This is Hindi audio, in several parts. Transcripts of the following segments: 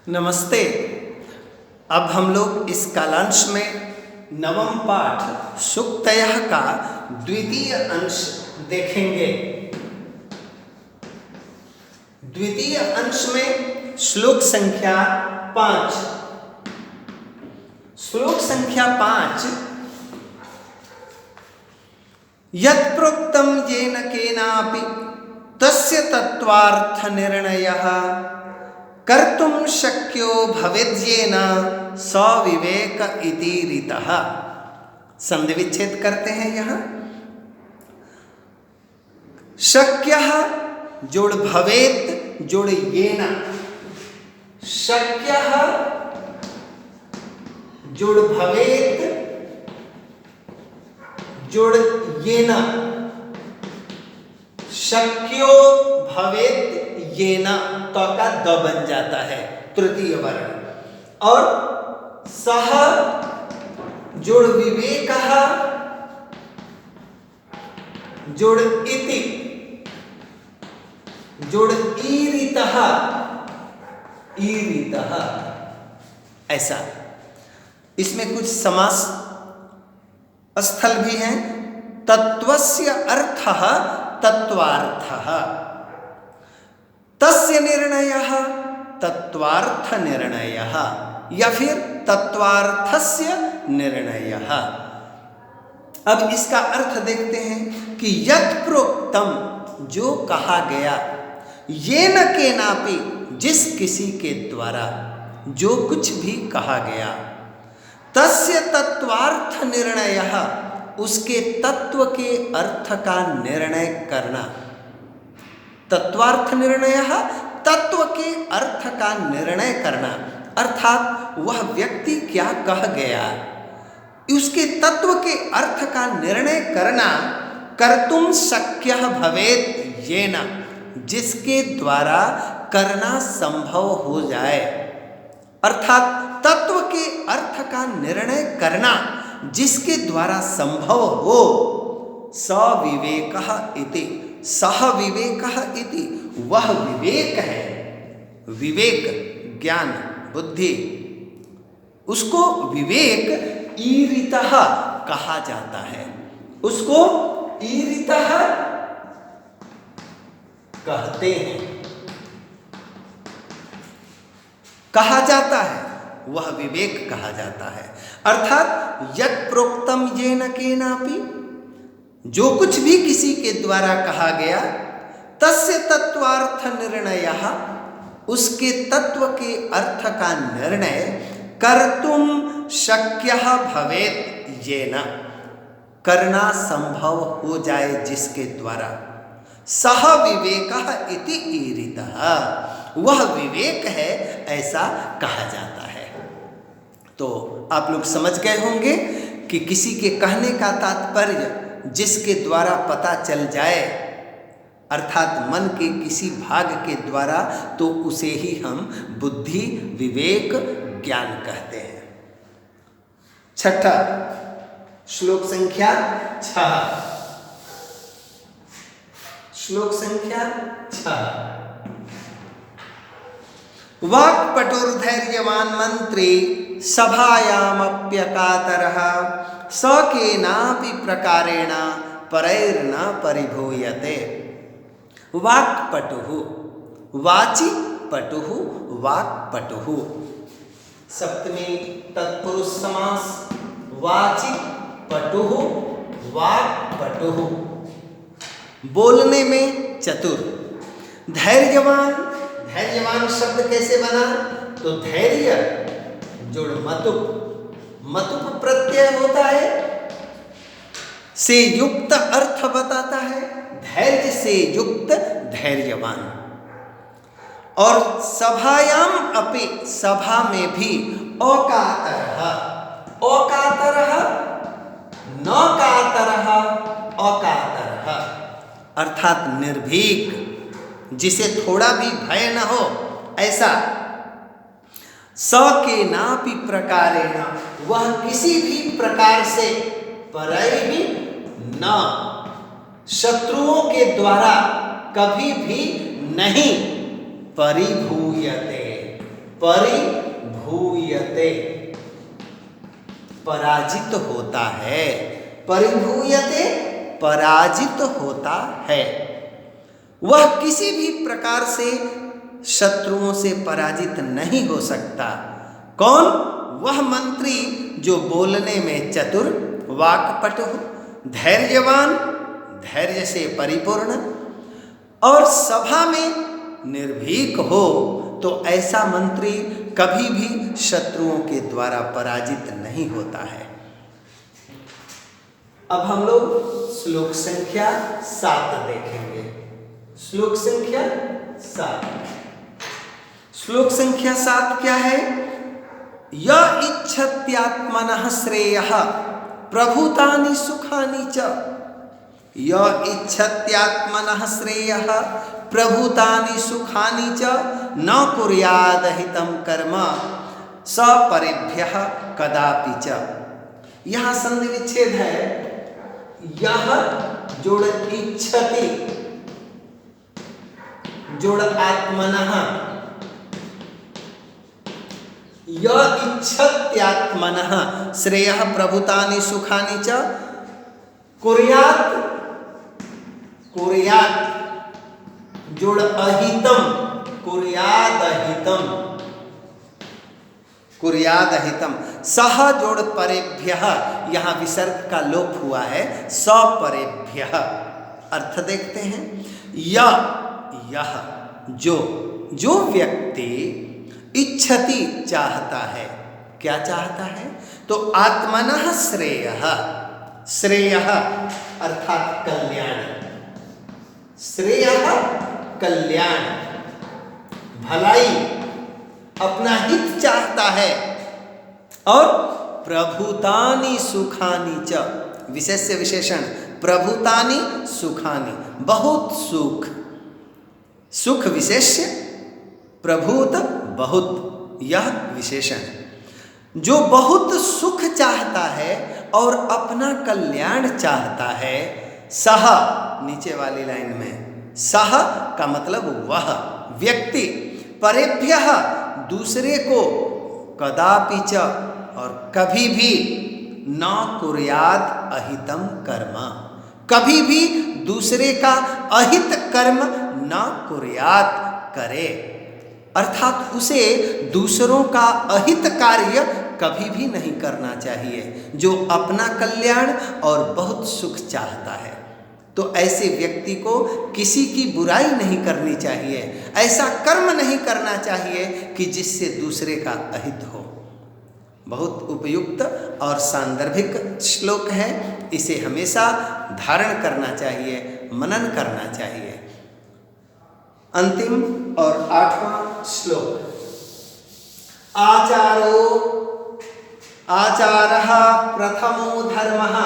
नमस्ते। अब हम लोग इस कालांश में नवम पाठ सूक्तयः का द्वितीय अंश देखेंगे। द्वितीय अंश में श्लोक संख्या 5। श्लोक संख्या 5 यत् प्रोक्तं येन केनापि तस्य तत्त्वार्थ निर्णयः कर्तुं शक्यो भवेद्येन सविवेक इति रीतः। संधि विच्छेद करते हैं यहाँ। शक्यः जोड़ भवेत् जोड़ येन, शक्यः जोड़ भवेत् जोड़ येन, शक्यो भवेत् येन, तो का द बन जाता है तृतीय वर्ण। और सह जोड़ विवेकः जोड़ इति जोड़ ईरितः, ईरितः, ऐसा। इसमें कुछ समास स्थल भी हैं। तत्वस्य अर्थः तत्वार्थः, तस्य निर्णयः तत्वार्थ निर्णयः, या फिर तत्वार्थस्य निर्णयः। अब इसका अर्थ देखते हैं कि यत् प्रोक्तम जो कहा गया, येन केनापि जिस किसी के द्वारा जो कुछ भी कहा गया, तस्य तत्वार्थ निर्णयः उसके तत्व के अर्थ का निर्णय करना। तत्वार्थ निर्णयः तत्व के अर्थ का निर्णय करना, अर्थात वह व्यक्ति क्या कह गया उसके तत्व के अर्थ का निर्णय करना। कर्तुं शक्यः भवेत् येन, जिसके द्वारा करना संभव हो जाए, अर्थात तत्व के अर्थ का निर्णय करना जिसके द्वारा संभव हो। सविवेकः इति, सह विवेकः इति, वह विवेक है। विवेक ज्ञान बुद्धि, उसको विवेक ईरितः कहा जाता है। उसको ईरितः कहते हैं, कहा जाता है, वह विवेक कहा जाता है। अर्थात यत् प्रोक्तम येन केनापि, जो कुछ भी किसी के द्वारा कहा गया, तस्य तत्वार्थ निर्णयः उसके तत्व के अर्थ का निर्णय कर्तुं शक्यः भवेत् येन, करना संभव हो जाए जिसके द्वारा। सह विवेकः इति ईरितः, वह विवेक है ऐसा कहा जाता है। तो आप लोग समझ गए होंगे कि किसी के कहने का तात्पर्य जिसके द्वारा पता चल जाए, अर्थात मन के किसी भाग के द्वारा, तो उसे ही हम बुद्धि विवेक ज्ञान कहते हैं। छठा श्लोक संख्या 6। श्लोक संख्या 6 वाक्पटुर्धैर्यवान् मंत्री सभायामप्यकातरः स केनापि प्रकारेण परैर्न परिभूयते। वाक्पटुः, वाचि पटुः, वाक्पटुः। सप्तमी तत्पुरुष समास। वाचि पटुः, वाक्पटुः, बोलने में चतुर। धैर्यवान, धैर्यवान शब्द कैसे बना? तो धैर्य जोड़ मतुप, मतुप प्रत्यय होता है, से युक्त अर्थ बताता है, धैर्य से युक्त धैर्यवान। और सभायाम अपि, सभा में भी, अकातरः, अकातरः, न कातरः, अकातरः, अर्थात निर्भीक, जिसे थोड़ा भी भय न हो, ऐसा। स केनापि प्रकारेण, वह किसी भी प्रकार से, परैः न, शत्रुओं के द्वारा कभी भी नहीं, परिभूयते, परिभूयते, पराजित होता है। परिभूयते, पराजित होता है। वह किसी भी प्रकार से शत्रुओं से पराजित नहीं हो सकता। कौन? वह मंत्री जो बोलने में चतुर, वाक्पटु, धैर्यवान, धैर्य से परिपूर्ण और सभा में निर्भीक हो, तो ऐसा मंत्री कभी भी शत्रुओं के द्वारा पराजित नहीं होता है। अब हम लोग श्लोक संख्या 7 देखेंगे। श्लोक संख्या 7। श्लोक संख्या 7 क्या है? य इच्छत्यात्मनः श्रेयः प्रभूतानि सुखानि च। य इच्छत्यात्मनः श्रेयः प्रभूतानि सुखानि च न कुर्याद हितं कर्म स परेभ्यः कदापि च। यहाँ संधि विच्छेद है। यह जोड़ इच्छति, जोड़ आत्मनः, य इच्छत्यात्मनः श्रेयः प्रभूतानि सुखानि च कुर्यात्, कुर्यात् जोड़ अहितम, कुर्यादहितम, कुर्यादहितम। सह जोड़ परेभ्यः, यहाँ विसर्ग का लोप हुआ है। सपरेभ्यः अर्थ देखते हैं। यह जो, जो व्यक्ति इच्छति चाहता है, क्या चाहता है? तो आत्मनः श्रेयः, श्रेयः अर्थात कल्याण, श्रेयः कल्याण, भलाई, अपना हित चाहता है। और प्रभूतानि सुखानि च, विशेष्य विशेषण, प्रभूतानि सुखानि, बहुत सुख, सुख विशेष्य, प्रभूत बहुत, यह विशेषण। जो बहुत सुख चाहता है और अपना कल्याण चाहता है, सह, नीचे वाली लाइन में सह का मतलब वह व्यक्ति, परेभ्यः दूसरे को, कदापि च और कभी भी, न कुर्यात् अहितम कर्म, कभी भी दूसरे का अहित कर्म न कुर्यात् करे, अर्थात उसे दूसरों का अहित कार्य कभी भी नहीं करना चाहिए। जो अपना कल्याण और बहुत सुख चाहता है, तो ऐसे व्यक्ति को किसी की बुराई नहीं करनी चाहिए, ऐसा कर्म नहीं करना चाहिए कि जिससे दूसरे का अहित हो। बहुत उपयुक्त और सांदर्भिक श्लोक है, इसे हमेशा धारण करना चाहिए, मनन करना चाहिए। अंतिम और 8वां श्लोक। आचारः प्रथमो धर्मः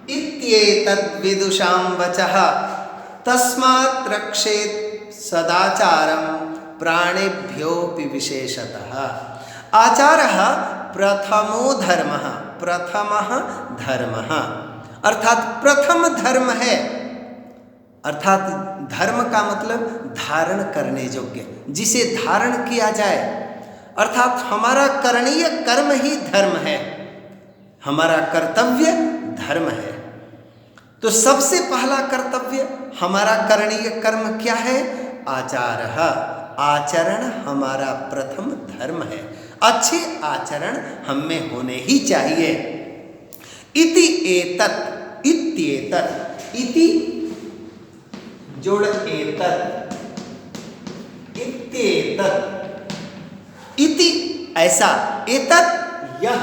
इत्येतद्विदुषां वचः तस्मात् रक्षेत् सदाचारं प्राणेभ्योऽपि विशेषतः। आचारः प्रथमो धर्मः, प्रथमः धर्मः अर्थात प्रथम धर्म है, अर्थात धर्म का मतलब धारण करने योग्य, जिसे धारण किया जाए, अर्थात हमारा करणीय कर्म ही धर्म है, हमारा कर्तव्य धर्म है। तो सबसे पहला कर्तव्य, हमारा करणीय कर्म क्या है? आचारः, आचरण हमारा प्रथम धर्म है। अच्छे आचरण हम में होने ही चाहिए। इति एतत्, इत्येतत्, इति जोड़ एतत्, इत्येतत्, इति ऐसा, एतत् यह,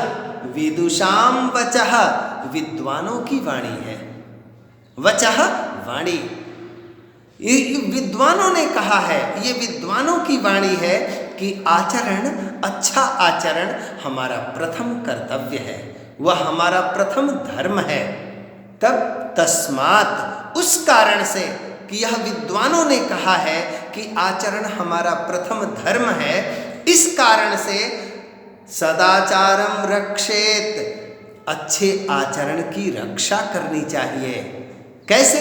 विदुषां वचः विद्वानों की वाणी है, वचः वाणी, विद्वानों ने कहा है, ये विद्वानों की वाणी है कि आचरण, अच्छा आचरण हमारा प्रथम कर्तव्य है, वह हमारा प्रथम धर्म है। तब तस्मात्, उस कारण से कि यह विद्वानों ने कहा है कि आचरण हमारा प्रथम धर्म है, इस कारण से सदाचारम रक्षेत, अच्छे आचरण की रक्षा करनी चाहिए। कैसे?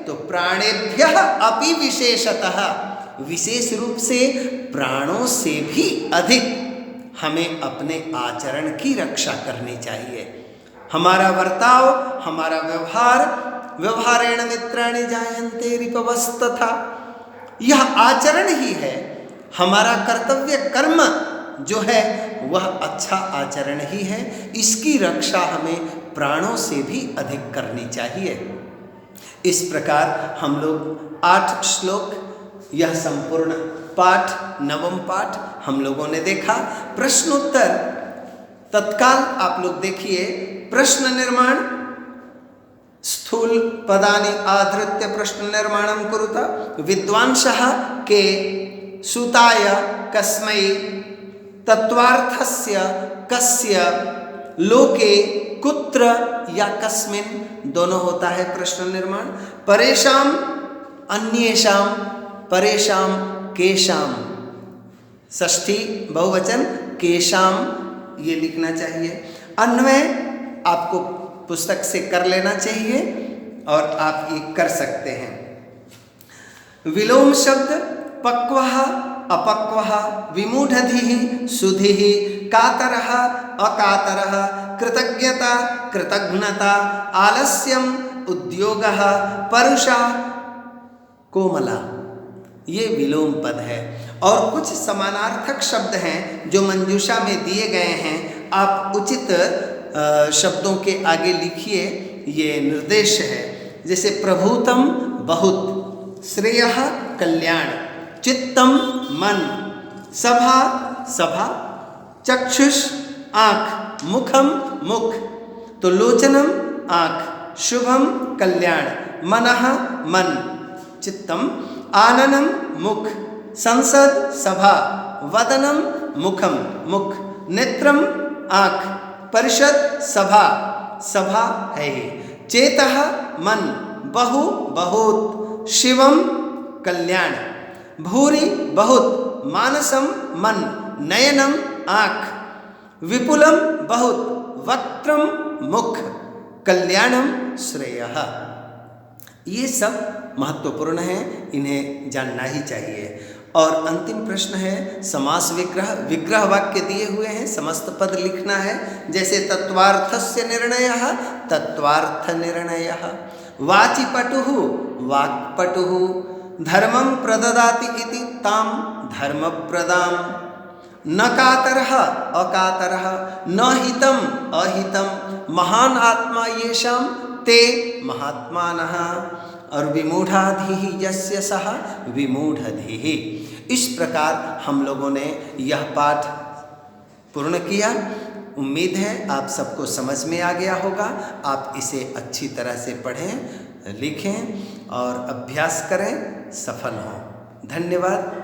तो प्राणेभ्यः अपि विशेषतः, विशेष रूप से प्राणों से भी अधिक हमें अपने आचरण की रक्षा करनी चाहिए। हमारा बर्ताव, हमारा व्यवहार, व्यवहारेण मित्राणि जायन्ते रिपवस्तथा, यह आचरण ही है हमारा कर्तव्य कर्म जो है वह अच्छा आचरण ही है। इसकी रक्षा हमें प्राणों से भी अधिक करनी चाहिए। इस प्रकार हम लोग 8 श्लोक, यह संपूर्ण पाठ, नवम पाठ हम लोगों ने देखा। प्रश्नोत्तर तत्काल आप लोग देखिए। प्रश्न निर्माण, स्थूल पदानि आधृत्य प्रश्न निर्माणं कुरुत। विद्वांसः के सुताय कस्मै तत्वार्थस्य कस्य लोके कुत्र या कस्मिन्, दोनों होता है प्रश्न निर्माण। परेशाम अन्येषाम, परेशाम केशाम, षष्ठी बहुवचन केशाम ये लिखना चाहिए। अन्वय आपको पुस्तक से कर लेना चाहिए और आप ये कर सकते हैं। विलोम शब्द पक्वः अपक्वः, विमूढ़धिः सुधिः, कातरः अकातरः, कृतज्ञता कृतघ्नता, आलस्यम उद्योगः, परुषा कोमला, ये विलोम पद है। और कुछ समानार्थक शब्द हैं जो मंजूषा में दिए गए हैं। आप उचित शब्दों के आगे लिखिए, ये निर्देश है। जैसे प्रभूतम बहुत, श्रेयः कल्याण, चित्तम मन, सभा सभा, चक्षुष आँख, मुखम मुख, तो लोचनम आँख, शुभम कल्याण, मनः मन, चित्तम, आननम मुख, संसद सभा, वदनम मुखम मुख, नेत्रम आँख, परिषद सभा, सभा है ही, चेतः मन, बहु बहुत, शिवम कल्याण, भूरि बहुत, मानसम मन, नयनम आँख, विपुलम बहुत, वक्त्रम मुख, कल्याणम श्रेयः। ये सब महत्वपूर्ण हैं, इन्हें जानना ही चाहिए। और अंतिम प्रश्न है समास विग्रह। विग्रह वाक्य दिए हुए हैं, समस्त पद लिखना है। जैसे तत्वार्थस्य निर्णयः, तत्वार्थ निर्णयः, वाचिपटुः वाक्पटुः, धर्मं प्रददाति इति तां धर्मप्रदां, न कातरः अकातरः, न हितम अहितम, महान आत्मा येषां ते महात्मानः, और विमूढ़ाधिः यस्य सः विमूढ़धिः। इस प्रकार हम लोगों ने यह पाठ पूर्ण किया। उम्मीद है आप सबको समझ में आ गया होगा। आप इसे अच्छी तरह से पढ़ें, लिखें और अभ्यास करें, सफल हों। धन्यवाद।